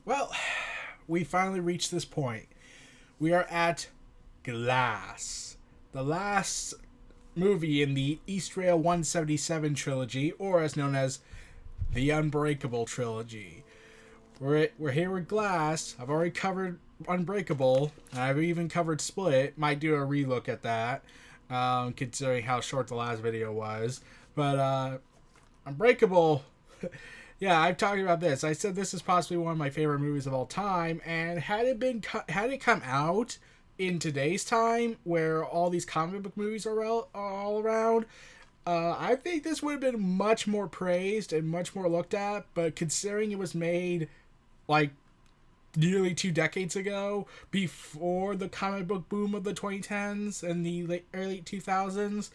Well, we finally reached this point. We are at Glass, the last movie in the Eastrail 177 trilogy, or as known as the Unbreakable trilogy. We're here with Glass. I've already covered Unbreakable. I've even covered Split. Might do a relook at that, considering how short the last video was. But Unbreakable, yeah, I've talked about this. I said this is possibly one of my favorite movies of all time, and had it come out in today's time, where all these comic book movies are all around, I think this would have been much more praised and much more looked at. But considering it was made like nearly 2 decades ago, before the comic book boom of the 2010s and the early 2000s,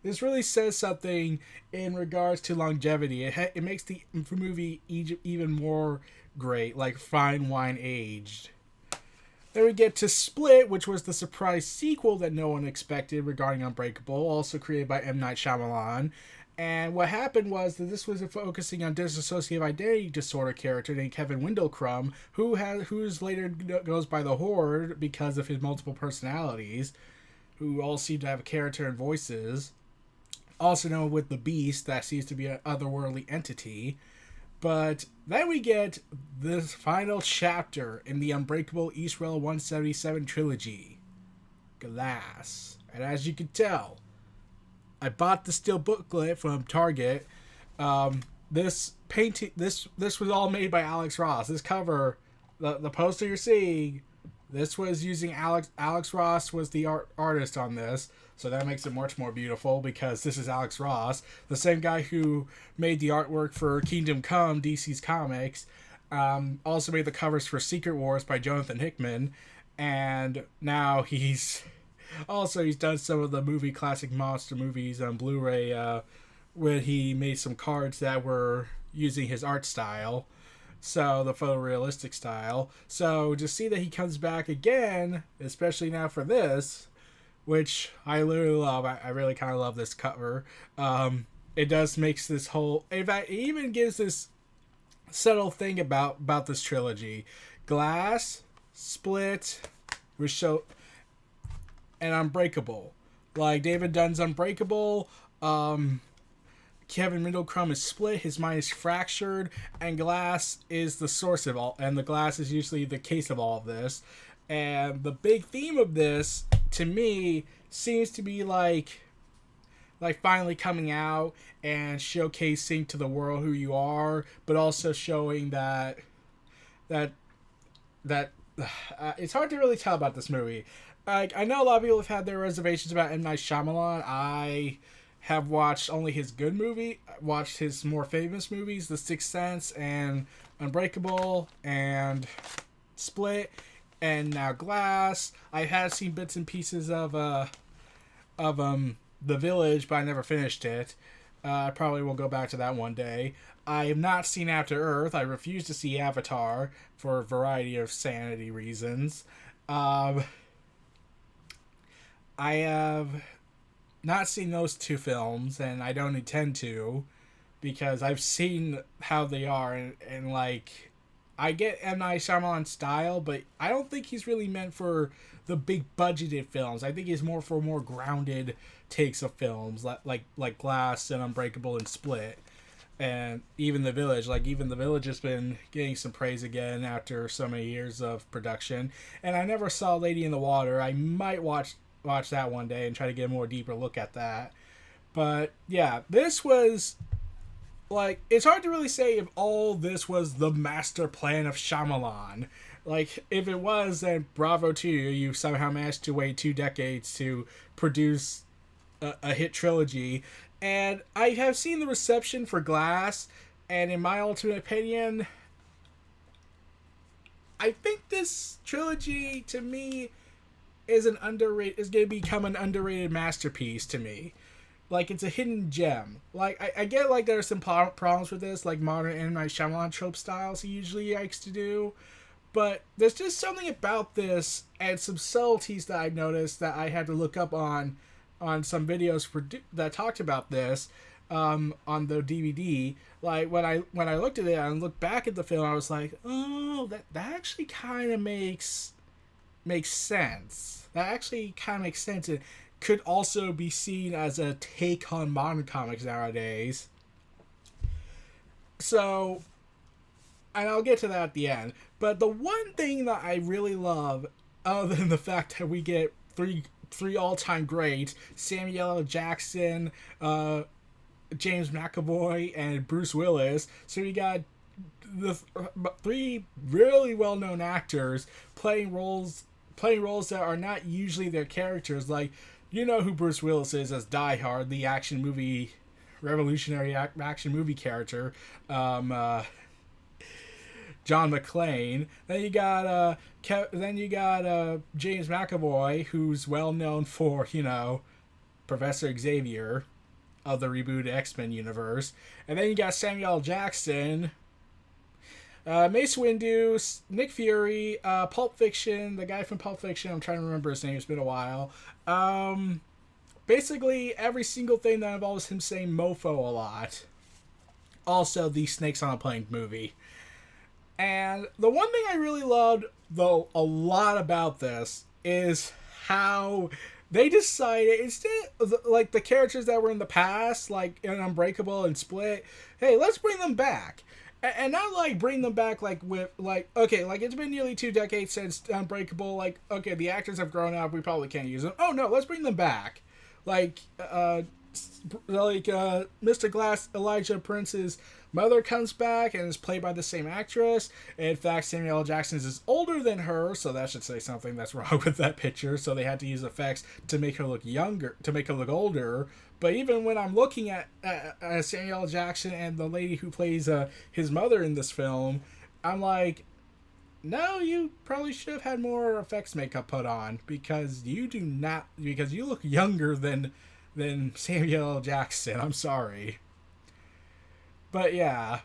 this really says something in regards to longevity. It makes the movie even more great, like fine wine aged. Then we get to Split, which was the surprise sequel that no one expected regarding Unbreakable, also created by M. Night Shyamalan. And what happened was that this was focusing on dissociative identity disorder character named Kevin Windlecrum, who's later goes by the Horde because of his multiple personalities, who all seem to have character and voices. Also known with the Beast, that seems to be an otherworldly entity. But then we get this final chapter in the Unbreakable Eastrail 177 trilogy, Glass. And as you can tell, I bought the steel booklet from Target. This painting, this was all made by Alex Ross. This cover, the poster you're seeing, this was using Alex Ross was the artist on this, so that makes it much more beautiful because this is Alex Ross, the same guy who made the artwork for Kingdom Come, DC's comics. Also made the covers for Secret Wars by Jonathan Hickman, and now he's done some of the movie classic monster movies on Blu-ray, when he made some cards that were using his art style. So, the photorealistic style. So, to see that he comes back again, especially now for this, which I literally love. I really kind of love this cover. It does makes this whole... In fact, it even gives this subtle thing about this trilogy. Glass, Split, and Unbreakable. Like, David Dunn's Unbreakable, Kevin Windlecrum is Split, his mind is fractured, and Glass is the source of all, and the Glass is usually the case of all of this. And the big theme of this, to me, seems to be like finally coming out and showcasing to the world who you are, but also showing that it's hard to really tell about this movie. Like, I know a lot of people have had their reservations about M. Night Shyamalan. I have watched only his good movie, watched his more famous movies, The Sixth Sense and Unbreakable and Split, and now Glass. I have seen bits and pieces of The Village, but I never finished it. I probably will go back to that one day. I have not seen After Earth. I refuse to see Avatar for a variety of sanity reasons. I have not seen those two films, and I don't intend to, because I've seen how they are, and like, I get M. Night Shyamalan's style, but I don't think he's really meant for the big budgeted films. I think he's more for more grounded takes of films, like Glass and Unbreakable and Split, and even The Village. Like, even The Village has been getting some praise again after so many years of production. And I never saw Lady in the Water. I might watch that one day and try to get a more deeper look at that. But yeah, this was, like, it's hard to really say if all this was the master plan of Shyamalan. Like, if it was, then bravo to you. You somehow managed to wait 2 decades to produce a hit trilogy. And I have seen the reception for Glass, and in my ultimate opinion, I think this trilogy, to me, is going to become an underrated masterpiece to me. Like, it's a hidden gem. Like, I get, like, there are some problems with this, like modern M. Night Shyamalan trope styles he usually likes to do. But there's just something about this and some subtleties that I noticed that I had to look up on some videos that talked about this. on the DVD. Like when I looked at it and looked back at the film, I was like, oh, that actually kind of makes sense. That actually kind of makes sense. It could also be seen as a take on modern comics nowadays. So, and I'll get to that at the end. But the one thing that I really love, other than the fact that we get three all-time greats, Samuel L. Jackson, James McAvoy, and Bruce Willis. So we got the three really well-known actors playing roles that are not usually their characters. Like, you know who Bruce Willis is as Die Hard, the revolutionary action movie character. John McClane. Then you got James McAvoy, who's well known for, you know, Professor Xavier of the rebooted X-Men universe. And then you got Samuel L. Jackson, Mace Windu, Nick Fury, Pulp Fiction, the guy from Pulp Fiction. I'm trying to remember his name. It's been a while. Basically every single thing that involves him saying mofo a lot. Also, the Snakes on a Plane movie. And the one thing I really loved, though, a lot about this is how they decided, instead of, like, the characters that were in the past, like in Unbreakable and Split, hey, let's bring them back. And not, like, bring them back, like, with, like, okay, like, it's been nearly 2 decades since Unbreakable, like, okay, the actors have grown up, we probably can't use them. Oh, no, let's bring them back. Like, Mr. Glass, Elijah Prince's mother comes back and is played by the same actress. In fact, Samuel L. Jackson is older than her, so that should say something that's wrong with that picture. So they had to use effects to make her look younger, to make her look older. But even when I'm looking at Samuel L. Jackson and the lady who plays his mother in this film, I'm like, no, you probably should have had more effects makeup put on, because you look younger than Samuel L. Jackson. I'm sorry. But yeah.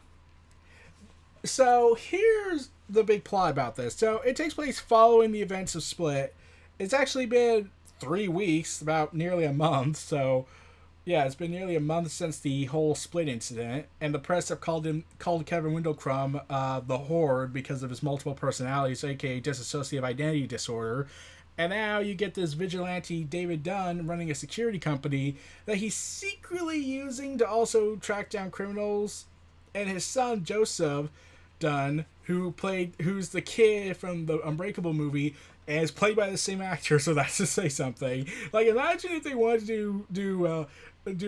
So here's the big plot about this. So it takes place following the events of Split. It's actually been 3 weeks, about nearly a month. So yeah, it's been nearly a month since the whole Split incident. And the press have called Kevin Windlecrumb the Horde because of his multiple personalities, aka dissociative identity disorder. And now you get this vigilante David Dunn running a security company that he's secretly using to also track down criminals. And his son Joseph Dunn, who's the kid from the Unbreakable movie, and is played by the same actor, so that's to say something. Like, imagine if they wanted to do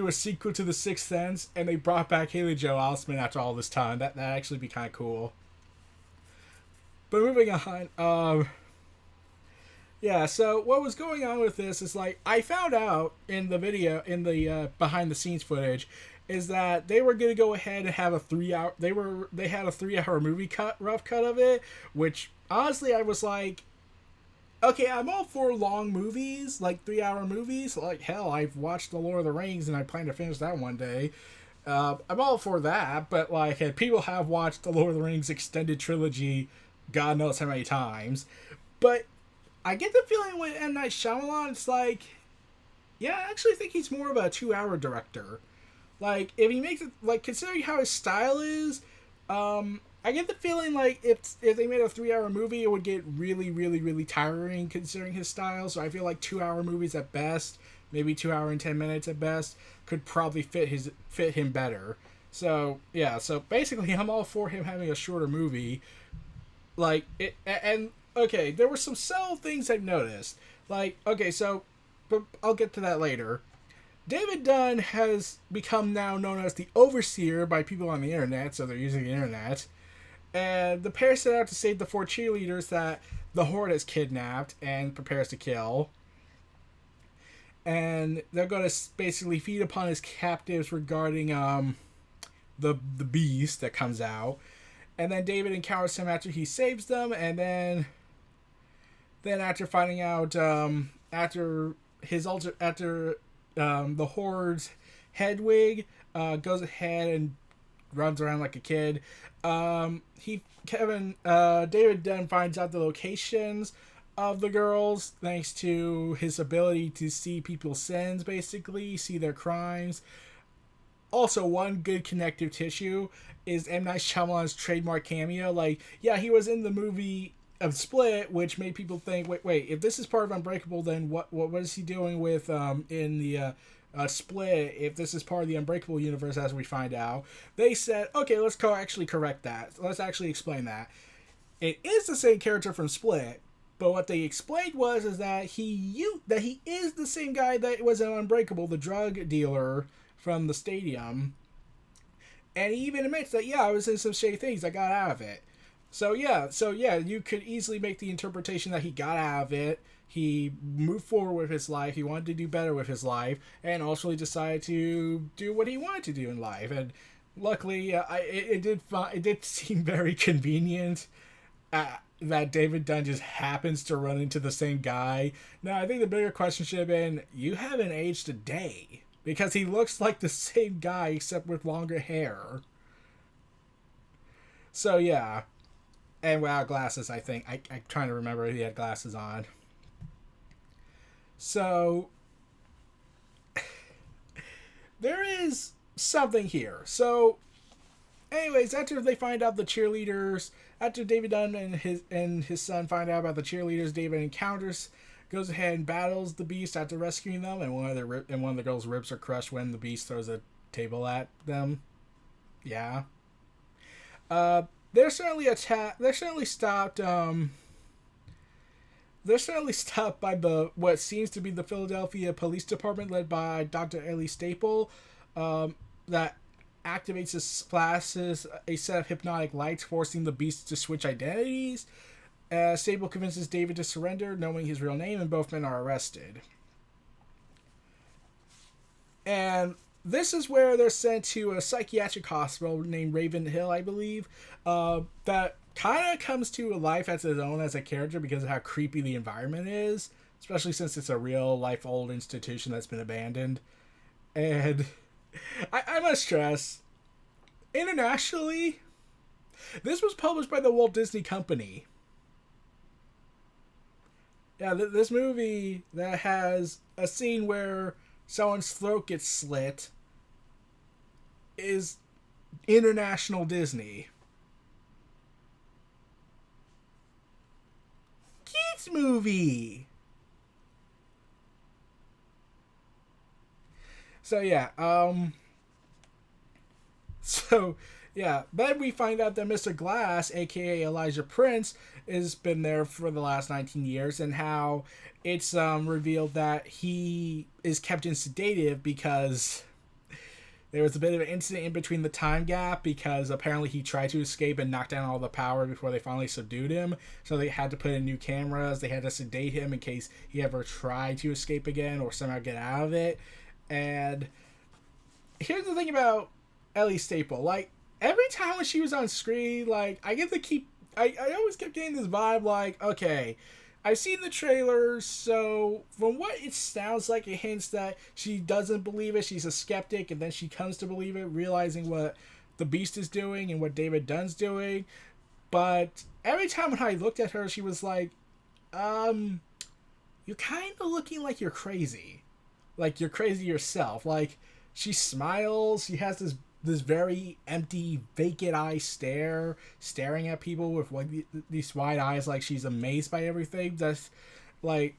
a sequel to The Sixth Sense and they brought back Haley Joel Osment after all this time. That'd actually be kind of cool. But moving on, yeah, so what was going on with this is, like, I found out in the video, in the behind the scenes footage, is that they were going to go ahead and have a 3-hour, they had a 3-hour movie rough cut of it, which honestly I was like, okay, I'm all for long movies, like 3-hour movies. Like, hell, I've watched The Lord of the Rings and I plan to finish that one day. I'm all for that, but like, people have watched The Lord of the Rings extended trilogy God knows how many times. But I get the feeling with M. Night Shyamalan, it's like, yeah, I actually think he's more of a 2-hour director. Like, if he makes it, like, considering how his style is, I get the feeling like if they made a 3-hour movie, it would get really, really, really tiring considering his style. So I feel like 2-hour movies at best, maybe 2 hour and 10 minutes at best, could probably fit him better. So yeah, so basically I'm all for him having a shorter movie. Like, it, and okay, there were some subtle things I've noticed. Like, okay, so, but I'll get to that later. David Dunn has become now known as the Overseer by people on the internet, so they're using the internet. And the pair set out to save the 4 cheerleaders that the Horde has kidnapped and prepares to kill. And they're going to basically feed upon his captives regarding the beast that comes out. And then David encounters him after he saves them, and then after finding out after the Horde's Hedwig goes ahead and runs around like a kid. David then finds out the locations of the girls thanks to his ability to see people's sins, basically see their crimes. Also, one good connective tissue is M. Night Shyamalan's trademark cameo. Like, yeah, he was in the movie of Split, which made people think, wait, if this is part of Unbreakable, then what is he doing with in the Split? If this is part of the Unbreakable universe, as we find out, they said, okay, let's actually correct that. Let's actually explain that. It is the same character from Split, but what they explained was is that he is the same guy that was in Unbreakable, the drug dealer from the stadium, and he even admits that, yeah, I was in some shady things, I got out of it. So yeah, you could easily make the interpretation that he got out of it. He moved forward with his life. He wanted to do better with his life, and also he decided to do what he wanted to do in life. And luckily, it did seem very convenient that David Dunn just happens to run into the same guy. Now, I think the bigger question should have been, you haven't aged a day, because he looks like the same guy except with longer hair. So yeah. And without glasses, I think. I'm trying to remember if he had glasses on. So, there is something here. So, anyways, after they find out the cheerleaders, after David Dunn and his son find out about the cheerleaders David encounters, goes ahead and battles the Beast after rescuing them, and one of the girls' ribs are crushed when the Beast throws a table at them. Yeah. They're certainly They're certainly stopped. They're certainly stopped by what seems to be the Philadelphia Police Department, led by Dr. Ellie Staple, that activates and splashes a set of hypnotic lights, forcing the Beast to switch identities. Staple convinces David to surrender, knowing his real name, and both men are arrested. And this is where they're sent to a psychiatric hospital named Raven Hill, I believe, that kind of comes to life as its own as a character because of how creepy the environment is, especially since it's a real life old institution that's been abandoned. And I must stress, internationally, this was published by the Walt Disney Company. Yeah, this movie that has a scene where someone's throat gets slit is international Disney. Kids movie. So yeah, then we find out that Mr. Glass, aka Elijah Prince, has been there for the last 19 years, and how it's revealed that he is kept in sedative because there was a bit of an incident in between the time gap, because apparently he tried to escape and knock down all the power before they finally subdued him. So they had to put in new cameras. They had to sedate him in case he ever tried to escape again or somehow get out of it. And here's the thing about Ellie Staple. Like, every time when she was on screen, like, I always kept getting this vibe, like, okay, I've seen the trailers, so from what it sounds like, it hints that she doesn't believe it, she's a skeptic, and then she comes to believe it, realizing what the Beast is doing and what David Dunn's doing. But every time when I looked at her, she was like, you're kind of looking like you're crazy. Like, you're crazy yourself. Like, she smiles, she has this very empty, vacant eye staring at people with like these wide eyes, like she's amazed by everything. That's like,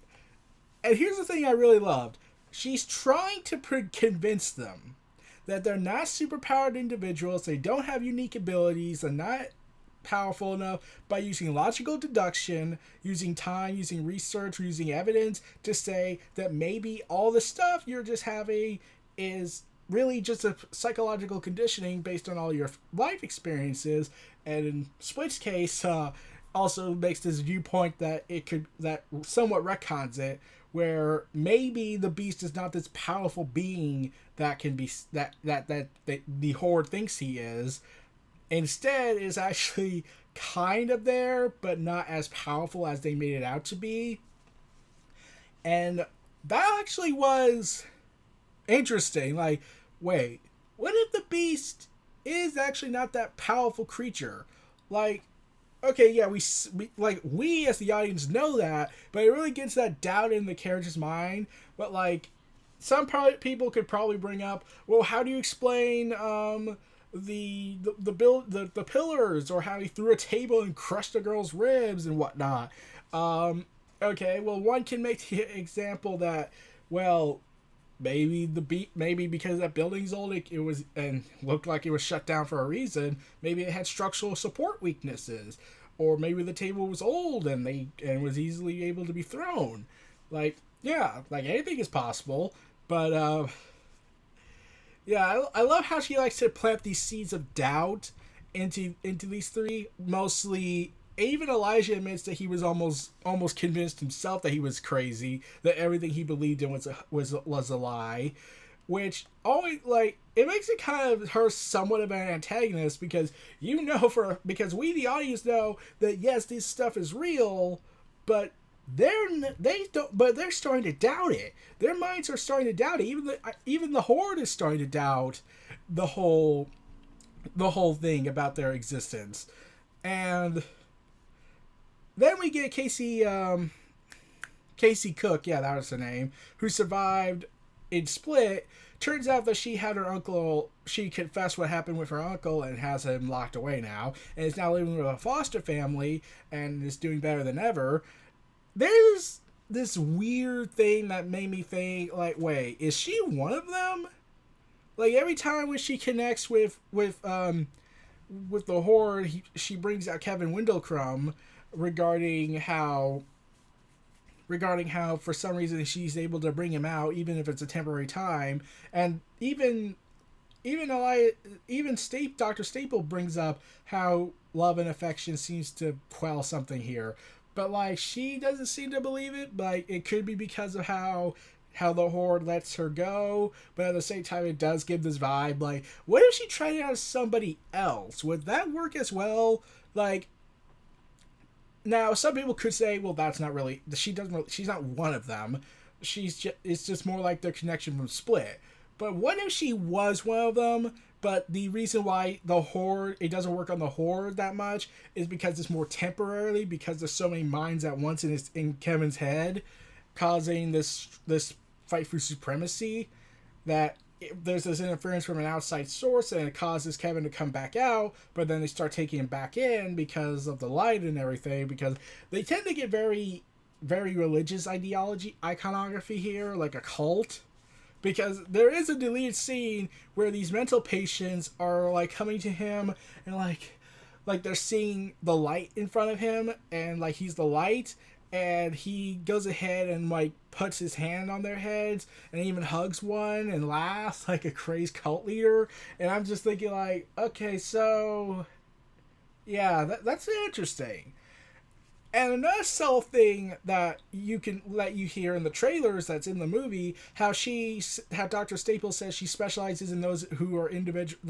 and here's the thing I really loved: she's trying to convince them that they're not superpowered individuals, they don't have unique abilities, they're not powerful enough, by using logical deduction, using time, using research, using evidence to say that maybe all the stuff you're just having is really just a psychological conditioning based on all your life experiences. And in Split's case, also makes this viewpoint that somewhat retcons it, where maybe the Beast is not this powerful being that can be that the Horde thinks he is. Instead, is actually kind of there, but not as powerful as they made it out to be. And that actually was interesting. Like, wait, what if the Beast is actually not that powerful creature? Like, okay, yeah, we as the audience know that, but it really gets that doubt in the character's mind. But like, some people could probably bring up, well, how do you explain the pillars, or how he threw a table and crushed a girl's ribs and whatnot? Okay, well, one can make the example that, well, maybe because that building's old, it was and looked like it was shut down for a reason. Maybe it had structural support weaknesses, or maybe the table was old and was easily able to be thrown. Like, yeah, like anything is possible. But yeah, I love how she likes to plant these seeds of doubt into these three. Mostly, even Elijah admits that he was almost convinced himself that he was crazy, that everything he believed in was a lie, which always, like, it makes it kind of her somewhat of an antagonist, because because we, the audience, know that yes, this stuff is real, but they're starting to doubt it. Their minds are starting to doubt it. Even the Horde is starting to doubt the whole thing about their existence. And then we get Casey Cook, yeah, that was her name, who survived in Split. Turns out that she had her uncle, she confessed what happened with her uncle and has him locked away now, and is now living with a foster family and is doing better than ever. There's this weird thing that made me think, like, wait, is she one of them? Like, every time when she connects with the Horde, she brings out Kevin Windlecrumb regarding how for some reason she's able to bring him out, even if it's a temporary time. And Dr. Staple brings up how love and affection seems to quell something here. But, like, she doesn't seem to believe it. Like, it could be because of how the Horde lets her go, but at the same time it does give this vibe, like, what if she tried it out as somebody else? Would that work as well? Like, now some people could say, well, that's not really, she's not one of them. It's just more like their connection from Split. But what if she was one of them, but the reason why the Horde, it doesn't work on the Horde that much, is because it's more temporarily, because there's so many minds at once in Kevin's head, causing this fight for supremacy, that there's this interference from an outside source, and it causes Kevin to come back out, but then they start taking him back in because of the light and everything, because they tend to get very, very religious iconography here, like a cult. Because there is a deleted scene where these mental patients are, like, coming to him and, like they're seeing the light in front of him, and, like, he's the light, and he goes ahead and, like, puts his hand on their heads and even hugs one and laughs like a crazed cult leader. And I'm just thinking, like, okay, so yeah, that's interesting. And another subtle thing that you hear in the trailers that's in the movie, how Dr. Staples says she specializes in those who are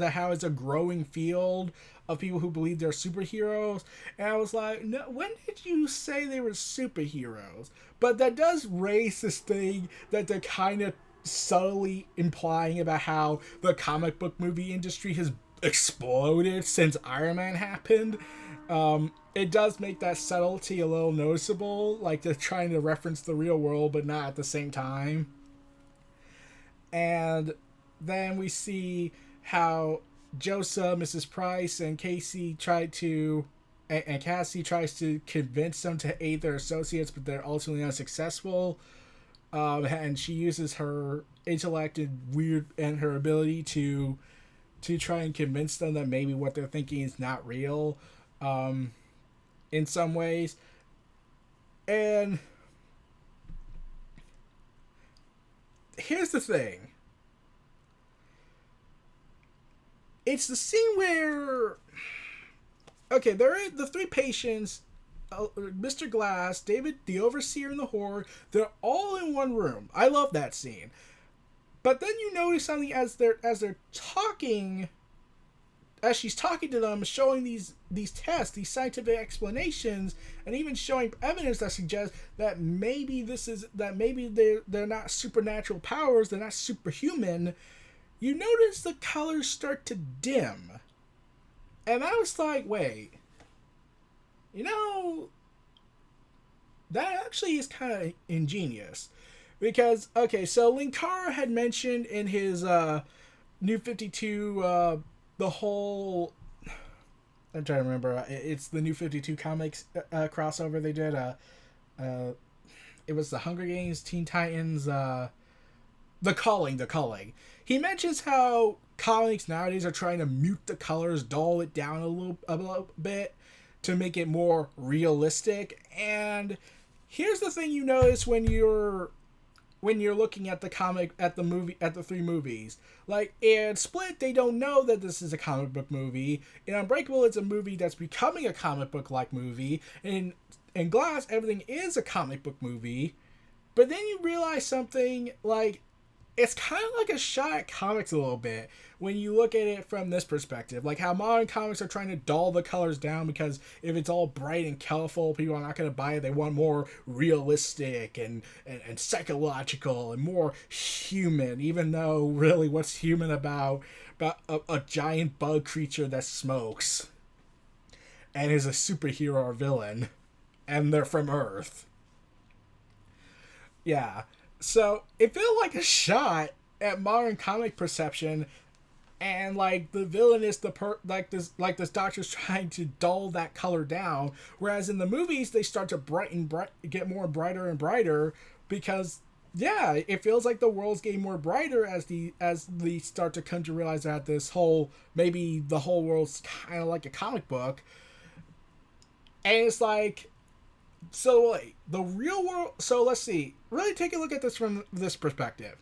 how it's a growing field of people who believe they're superheroes. And I was like, no, when did you say they were superheroes? But that does raise this thing that they're kind of subtly implying about how the comic book movie industry has exploded since Iron Man happened. It does make that subtlety a little noticeable, like they're trying to reference the real world, but not at the same time. And then we see how Joseph, Mrs. Price, and Cassie and Cassie tries to convince them to aid their associates, but they're ultimately unsuccessful. And she uses her intellect and her ability to try and convince them that maybe what they're thinking is not real. In some ways. And here's the thing. It's the scene where, okay, there are the three patients, Mr. Glass, David, the Overseer, and the Horde. They're all in one room. I love that scene. But then you notice something as they're talking. As she's talking to them, showing these tests, these scientific explanations, and even showing evidence that suggests that maybe they're not supernatural powers, they're not superhuman, you notice the colors start to dim. And I was like, wait, that actually is kind of ingenious. Because, okay, so Linkara had mentioned in his New 52, the whole. I'm trying to remember. It's the New 52 comics crossover they did. Uh, it was the Hunger Games, Teen Titans, The Calling, The Calling. He mentions how comics nowadays are trying to mute the colors, dull it down a little bit to make it more realistic. And here's the thing you notice when you're looking at the comic, at the movie, at the three movies. Like in Split, they don't know that this is a comic book movie. In Unbreakable, it's a movie that's becoming a comic book like movie. In Glass, everything is a comic book movie. But then you realize something like it's kind of like a shot at comics a little bit when you look at it from this perspective. Like how modern comics are trying to dull the colors down because if it's all bright and colorful, people are not going to buy it. They want more realistic and psychological and more human, even though really what's human about a giant bug creature that smokes and is a superhero or villain and they're from Earth. Yeah. So it felt like a shot at modern comic perception, and like the villain is like this doctor's trying to dull that color down, whereas in the movies they start to get more brighter and brighter because yeah, it feels like the world's getting more brighter as they start to come to realize that maybe the whole world's kind of like a comic book, and it's like. So, like, the real world... So, let's see. Really take a look at this from this perspective.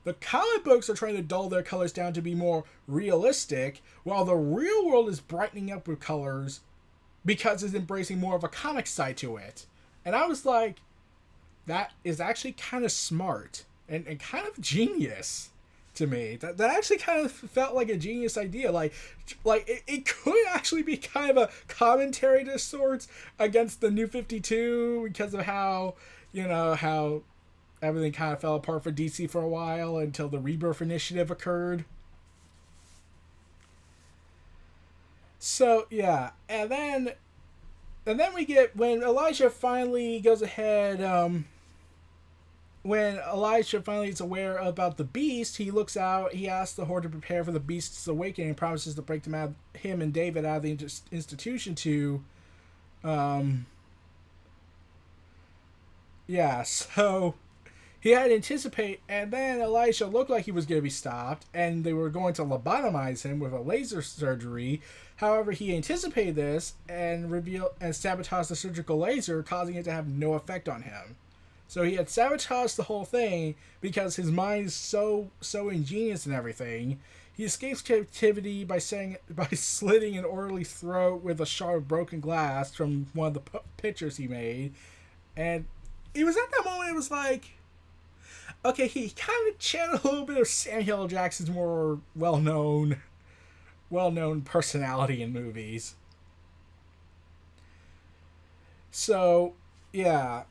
The comic books are trying to dull their colors down to be more realistic, while the real world is brightening up with colors because it's embracing more of a comic side to it. And I was like, that is actually kind of smart and kind of genius to me. That actually kind of felt like a genius idea. Like it could actually be kind of a commentary to sorts against the New 52 because of how everything kind of fell apart for DC for a while until the Rebirth Initiative occurred. So yeah, and then we get when Elijah finally goes ahead. When Elijah finally is aware about the beast, he looks out. He asks the Horde to prepare for the beast's awakening and promises to break him and David out of the institution to. Yeah, so he had anticipate, and then Elijah looked like he was going to be stopped, and they were going to lobotomize him with a laser surgery. However, he anticipated this and sabotaged the surgical laser, causing it to have no effect on him. So he had sabotaged the whole thing because his mind is so ingenious and everything. He escapes captivity by slitting an orderly's throat with a shard of broken glass from one of the pictures he made. And it was at that moment it was like, okay, he kind of channeled a little bit of Samuel L. Jackson's more well-known personality in movies. So yeah,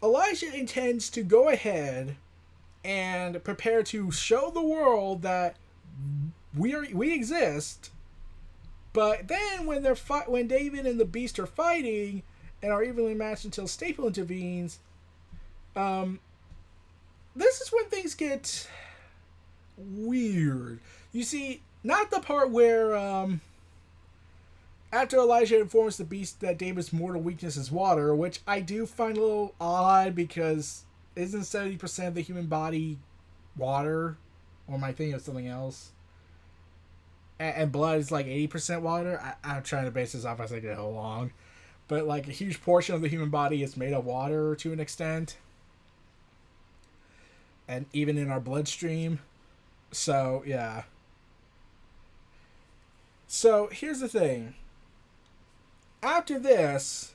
Elijah intends to go ahead and prepare to show the world that we exist. But then when David and the Beast are fighting and are evenly matched until Staple intervenes, this is when things get weird. You see, not the part where after Elijah informs the Beast that David's mortal weakness is water, which I do find a little odd because isn't 70% of the human body water? Or am I thinking of something else? And blood is like 80% water? I'm trying to base this off as I get along. But like a huge portion of the human body is made of water to an extent. And even in our bloodstream. So, yeah. So, here's the thing. After this,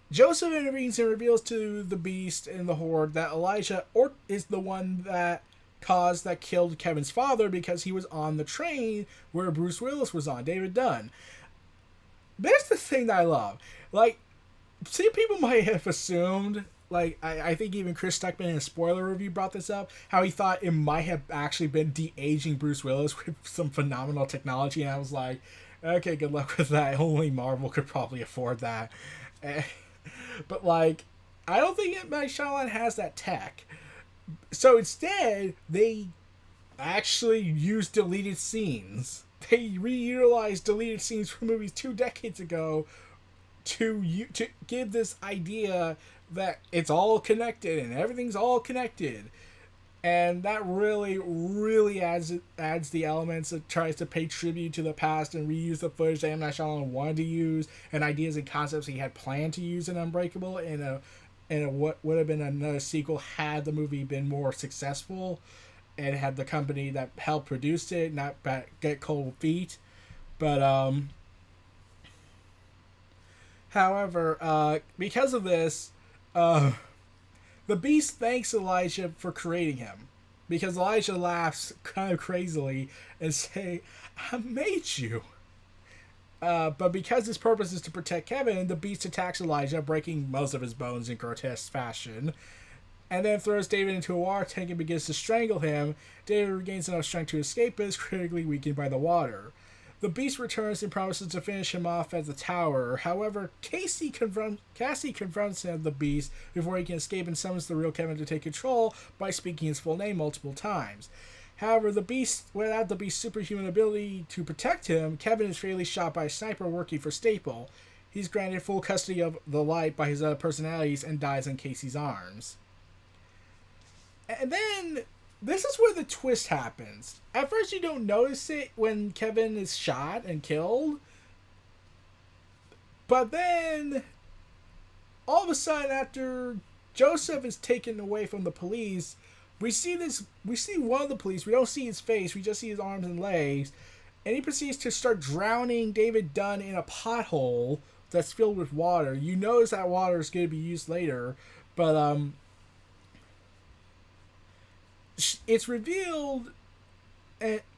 Joseph intervenes and reveals to the Beast and the Horde that Elijah is the one that killed Kevin's father because he was on the train where Bruce Willis was on, David Dunn. There's the thing that I love. Like, see, people might have assumed, like, I think even Chris Stuckman in a spoiler review brought this up, how he thought it might have actually been de-aging Bruce Willis with some phenomenal technology, and I was like, okay, good luck with that. Only Marvel could probably afford that. But, like, I don't think M. Night Shyamalan has that tech. So instead, they actually use deleted scenes. They reutilized deleted scenes from movies 2 decades ago to give this idea that it's all connected and everything's all connected. And that really adds the elements that tries to pay tribute to the past and reuse the footage that M. Night Shyamalan wanted to use and ideas and concepts he had planned to use in Unbreakable in what would have been another sequel had the movie been more successful and had the company that helped produce it not get cold feet. But however, because of this, the Beast thanks Elijah for creating him, because Elijah laughs kind of crazily and say, "I made you." But because his purpose is to protect Kevin, the Beast attacks Elijah, breaking most of his bones in grotesque fashion, and then throws David into a water tank and begins to strangle him. David regains enough strength to escape, but is critically weakened by the water. The Beast returns and promises to finish him off at the tower. However, Cassie confronts him, the Beast, before he can escape and summons the real Kevin to take control by speaking his full name multiple times. However, the Beast, without the Beast's superhuman ability to protect him, Kevin is fatally shot by a sniper working for Staple. He's granted full custody of the light by his other personalities and dies in Casey's arms. And then this is where the twist happens. At first you don't notice it when Kevin is shot and killed. But then all of a sudden, after Joseph is taken away from the police, we see one of the police. We don't see his face. We just see his arms and legs. And he proceeds to start drowning David Dunn in a pothole that's filled with water. You notice that water is going to be used later. But it's revealed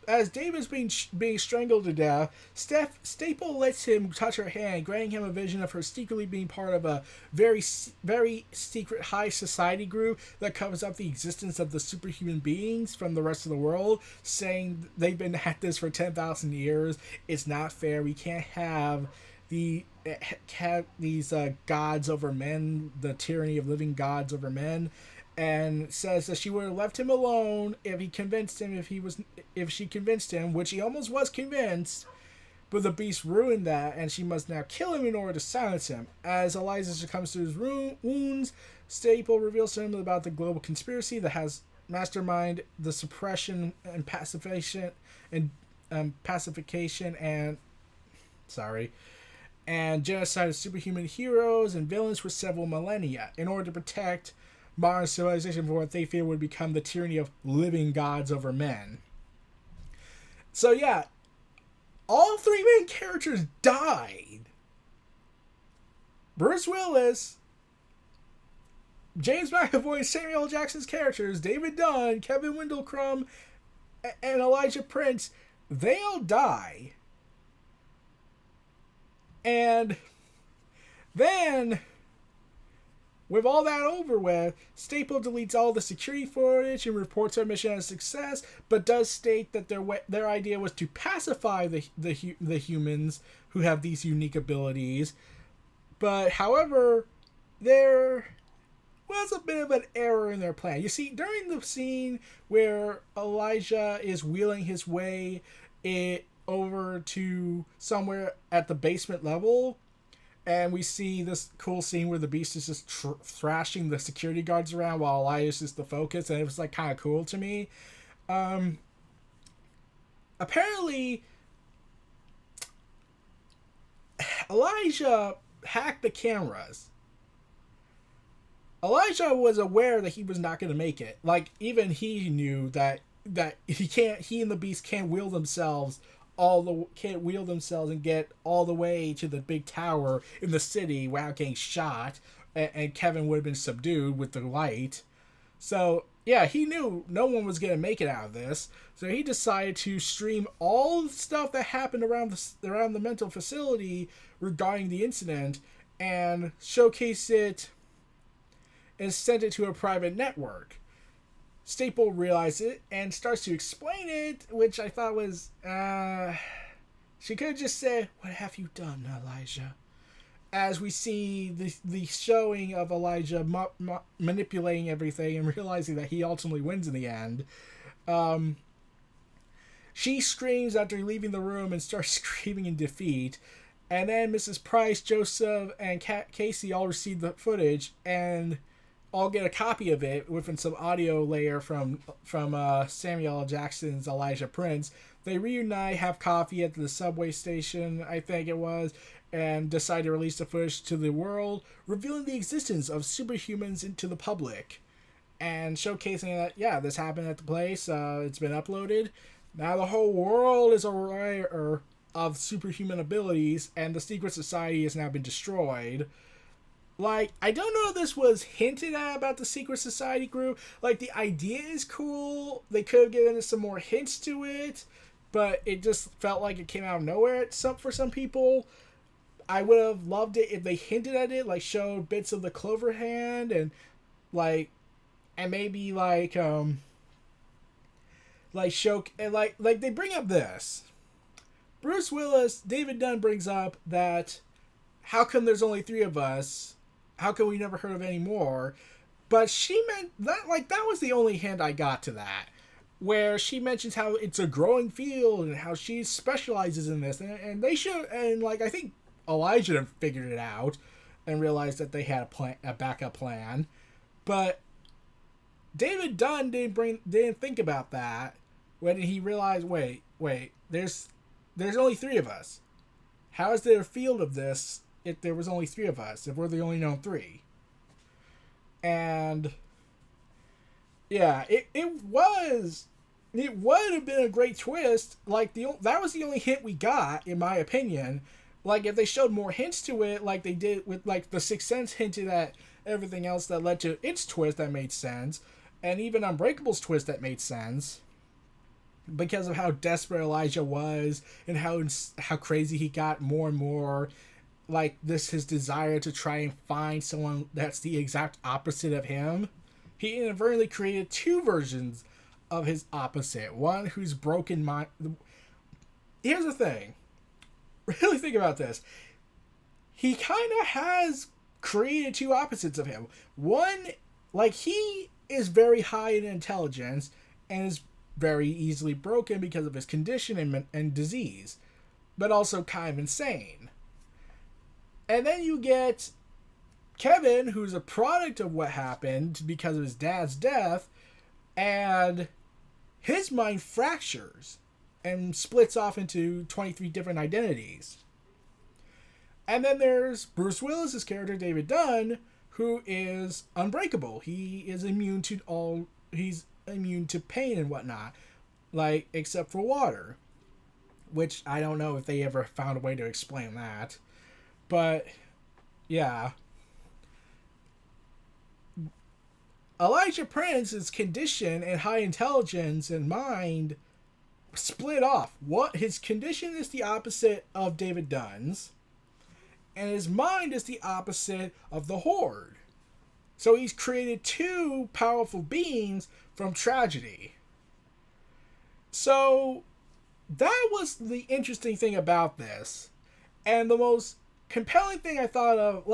as David's being strangled to death. Staple lets him touch her hand, granting him a vision of her secretly being part of a very, very secret high society group that covers up the existence of the superhuman beings from the rest of the world, saying they've been at this for 10,000 years. It's not fair. We can't have these gods over men, the tyranny of living gods over men. And says that she would have left him alone if she convinced him, which he almost was convinced, but the Beast ruined that, and she must now kill him in order to silence him. As Eliza succumbs to his wounds, Staple reveals to him about the global conspiracy that has mastermind the suppression and pacification and genocide of superhuman heroes and villains for several millennia in order to protect modern civilization for what they fear would become the tyranny of living gods over men. So yeah, all three main characters died. Bruce Willis, James McAvoy, Samuel L. Jackson's characters, David Dunn, Kevin Wendell Crumb, and Elijah Prince, they all die. And then, with all that over with, Staple deletes all the security footage and reports our mission as a success, but does state that their idea was to pacify the humans who have these unique abilities. But, however, there was a bit of an error in their plan. You see, during the scene where Elijah is wheeling his way over to somewhere at the basement level, and we see this cool scene where the Beast is just thrashing the security guards around while Elias is the focus, and it was like kind of cool to me. Apparently, Elijah hacked the cameras. Elijah was aware that he was not going to make it. Like, even he knew that he and the Beast can't wheel themselves and get all the way to the big tower in the city without getting shot, and Kevin would have been subdued with the light. So yeah, he knew no one was going to make it out of this, so he decided to stream all the stuff that happened around the mental facility regarding the incident and showcase it and send it to a private network. Staple realizes it and starts to explain it, which I thought was, she could have just said, "What have you done, Elijah?" as we see the showing of Elijah manipulating everything and realizing that he ultimately wins in the end, she screams after leaving the room and starts screaming in defeat. And then Mrs. Price, Joseph, and Casey all receive the footage and all get a copy of it within some audio layer from Samuel L. Jackson's Elijah Prince. They reunite, have coffee at the subway station, I think it was, and decide to release the footage to the world, revealing the existence of superhumans into the public, and showcasing that, yeah, this happened at the place, it's been uploaded. Now the whole world is aware of superhuman abilities, and the secret society has now been destroyed. Like, I don't know if this was hinted at about the secret society group. Like, the idea is cool. They could have given us some more hints to it, but it just felt like it came out of nowhere for some people. I would have loved it if they hinted at it, like showed bits of the Clover Hand and maybe show and like they bring up this. Bruce Willis, David Dunn brings up that how come there's only 3 of us? How come we never heard of any more? But she meant that that was the only hint I got to that, where she mentions how it's a growing field and how she specializes in this, and they should, and I think Elijah figured it out and realized that they had a backup plan, but David Dunn didn't think about that when he realized, wait, there's only 3 of us. How is there a field of this if there was only 3 of us, if we're the only known 3? And yeah, it would have been a great twist. That was the only hint we got, in my opinion. If they showed more hints to it, like they did with the Sixth Sense hinted at everything else that led to its twist that made sense, and even Unbreakable's twist that made sense, because of how desperate Elijah was and how crazy he got more and more. His desire to try and find someone that's the exact opposite of him. He inadvertently created 2 versions of his opposite. One who's broken mind. Here's the thing. Really think about this. He kind of has created 2 opposites of him. One, he is very high in intelligence and is very easily broken because of his condition and disease, but also kind of insane. And then you get Kevin, who's a product of what happened because of his dad's death, and his mind fractures and splits off into 23 different identities. And then there's Bruce Willis's character, David Dunn, who is unbreakable. He's immune to pain and whatnot, except for water, which I don't know if they ever found a way to explain that. But yeah, Elijah Prince's condition and high intelligence and mind split off. His condition is the opposite of David Dunn's, and his mind is the opposite of the Horde. So he's created 2 powerful beings from tragedy. So that was the interesting thing about this. And the most compelling thing I thought of,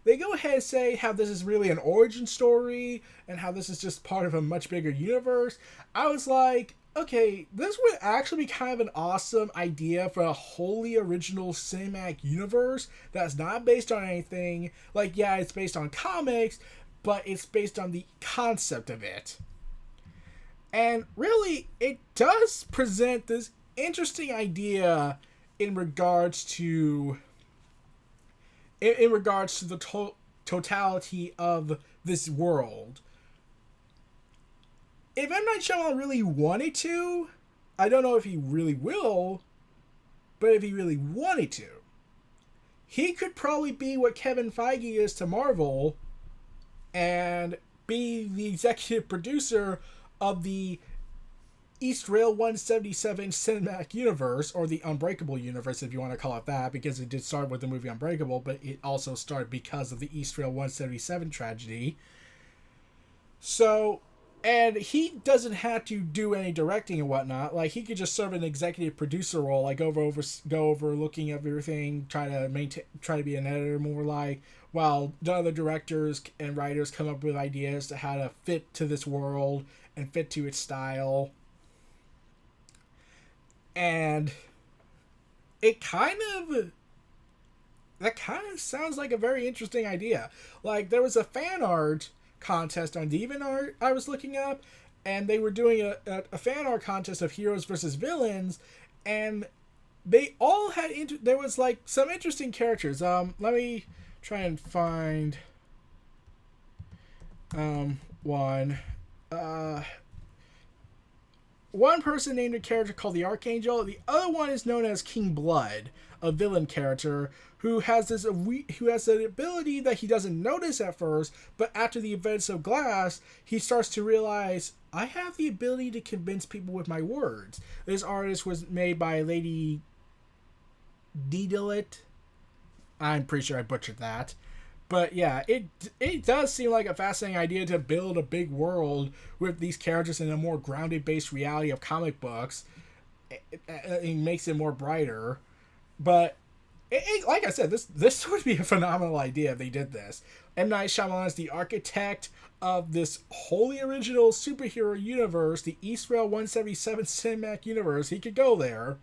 they go ahead and say how this is really an origin story and how this is just part of a much bigger universe. I was like, okay, this would actually be kind of an awesome idea for a wholly original cinematic universe that's not based on anything. Yeah, it's based on comics, but it's based on the concept of it. And really, it does present this interesting idea in regards to the totality of this world. If M. Night Shyamalan really wanted to, I don't know if he really will, but if he really wanted to, he could probably be what Kevin Feige is to Marvel and be the executive producer of the East Rail 177 cinematic universe, or the Unbreakable universe, if you want to call it that, because it did start with the movie Unbreakable, but it also started because of the East Rail 177 tragedy. So And he doesn't have to do any directing and whatnot. Like, he could just serve an executive producer role, like go over looking at everything, try to be an editor more, like, while the other directors and writers come up with ideas to how to fit to this world and fit to its style. And it kind of sounds like a very interesting idea. Like, there was a fan art contest on DeviantArt I was looking up, and they were doing a fan art contest of heroes versus villains, and they all had there was like some interesting characters. Let me try and find one. One person named a character called the Archangel. The other one is known as King Blood, a villain character who has an ability that he doesn't notice at first, but after the events of Glass, he starts to realize, I have the ability to convince people with my words. This artist was made by Lady Didelit. I'm pretty sure I butchered that. But yeah, it does seem like a fascinating idea to build a big world with these characters in a more grounded based reality of comic books. It makes it more brighter. But like I said, this would be a phenomenal idea if they did this. M. Night Shyamalan is the architect of this wholly original superhero universe, the Eastrail 177 cinematic universe. He could go there,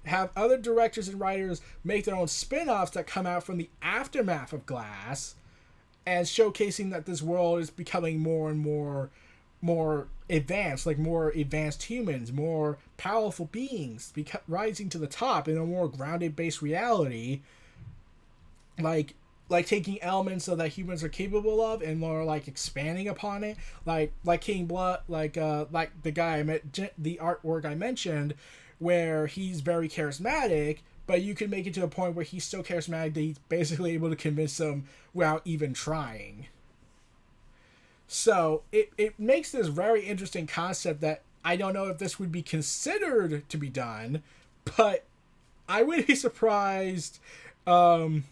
have other directors and writers make their own spin-offs that come out from the aftermath of Glass, and showcasing that this world is becoming more and more advanced, like more advanced humans, more powerful beings, rising to the top in a more grounded based reality, like taking elements that humans are capable of and more like expanding upon it, like King Blood, like the guy I met, the artwork I mentioned, where he's very charismatic, but you can make it to a point where he's so charismatic that he's basically able to convince them without even trying. So it makes this very interesting concept that I don't know if this would be considered to be done, but I would be surprised if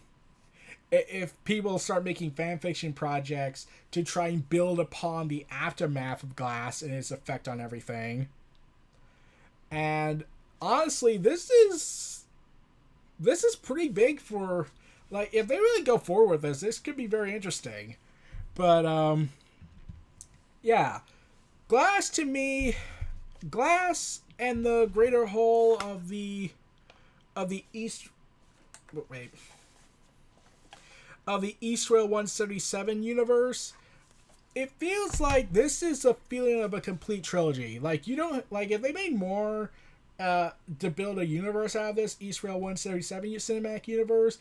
people start making fan fiction projects to try and build upon the aftermath of Glass and its effect on everything. And honestly, this is pretty big for, like, if they really go forward with this could be very interesting. But yeah, Glass to me, Glass and the greater whole of the East, wait, of the Eastrail 177 universe, it feels like this is a feeling of a complete trilogy. Like, you don't, like, if they made more to build a universe out of this Eastrail 177 cinematic universe,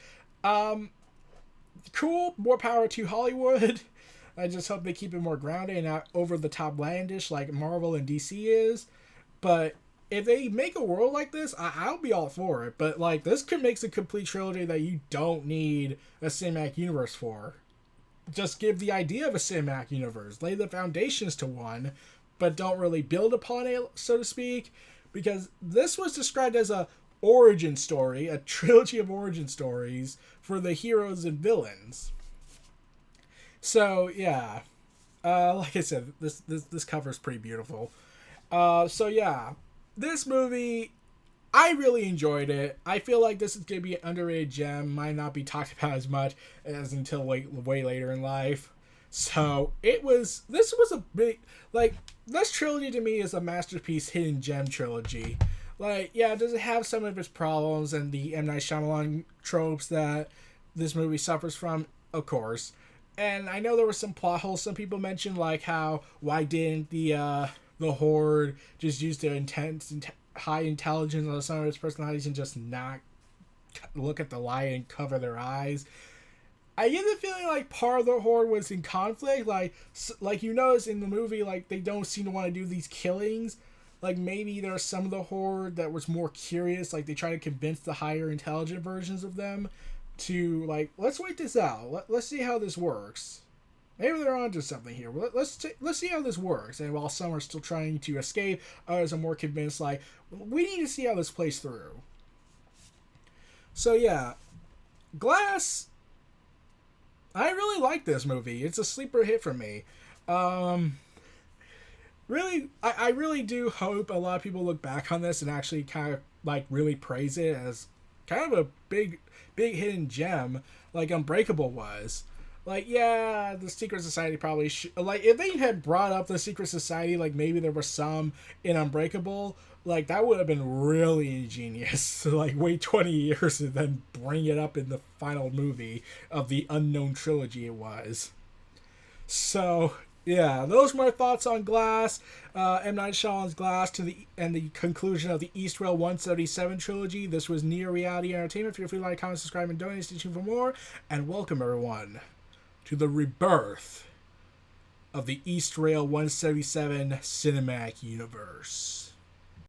cool, more power to Hollywood. I just hope they keep it more grounded and not over the top landish like Marvel and DC is. But if they make a world like this, I'll be all for it. But like, this could make a complete trilogy that you don't need a cinematic universe for. Just give the idea of a cinematic universe, lay the foundations to one, but don't really build upon it, so to speak. Because this was described as a origin story, a trilogy of origin stories for the heroes and villains. So yeah, like I said, this cover is pretty beautiful. So yeah, this movie, I really enjoyed it. I feel like this is gonna be an underrated gem. Might not be talked about as much as until way later in life. So this was a big, like, this trilogy to me is a masterpiece hidden gem trilogy. Like, yeah, does it have some of its problems and the M. Night Shyamalan tropes that this movie suffers from? Of course. And I know there were some plot holes some people mentioned, like why didn't the Horde just use their intense and high intelligence on some of its personalities and just not look at the light and cover their eyes? I get the feeling like part of the Horde was in conflict. Like you notice in the movie, like, they don't seem to want to do these killings. Like, maybe there's some of the Horde that was more curious. Like, they try to convince the higher intelligent versions of them to, like, let's wait this out. Let's see how this works. Maybe they're onto something here. Let's see how this works. And while some are still trying to escape, others are more convinced, like, we need to see how this plays through. So yeah, Glass, I really like this movie. It's a sleeper hit for me. really, I really do hope a lot of people look back on this and actually kind of like really praise it as kind of a big hidden gem like Unbreakable was. Like, yeah, the secret society probably like if they had brought up the secret society, like maybe there were some in Unbreakable, like that would have been really ingenious to like wait 20 years and then bring it up in the final movie of the unknown trilogy it was. So yeah, those were my thoughts on Glass, M. Night Shyamalan's Glass, the conclusion of the Eastrail 177 trilogy. This was Near Reality Entertainment. Feel free to like, comment, subscribe, and donate. Stay tuned for more. And welcome everyone to the rebirth of the Eastrail 177 cinematic universe.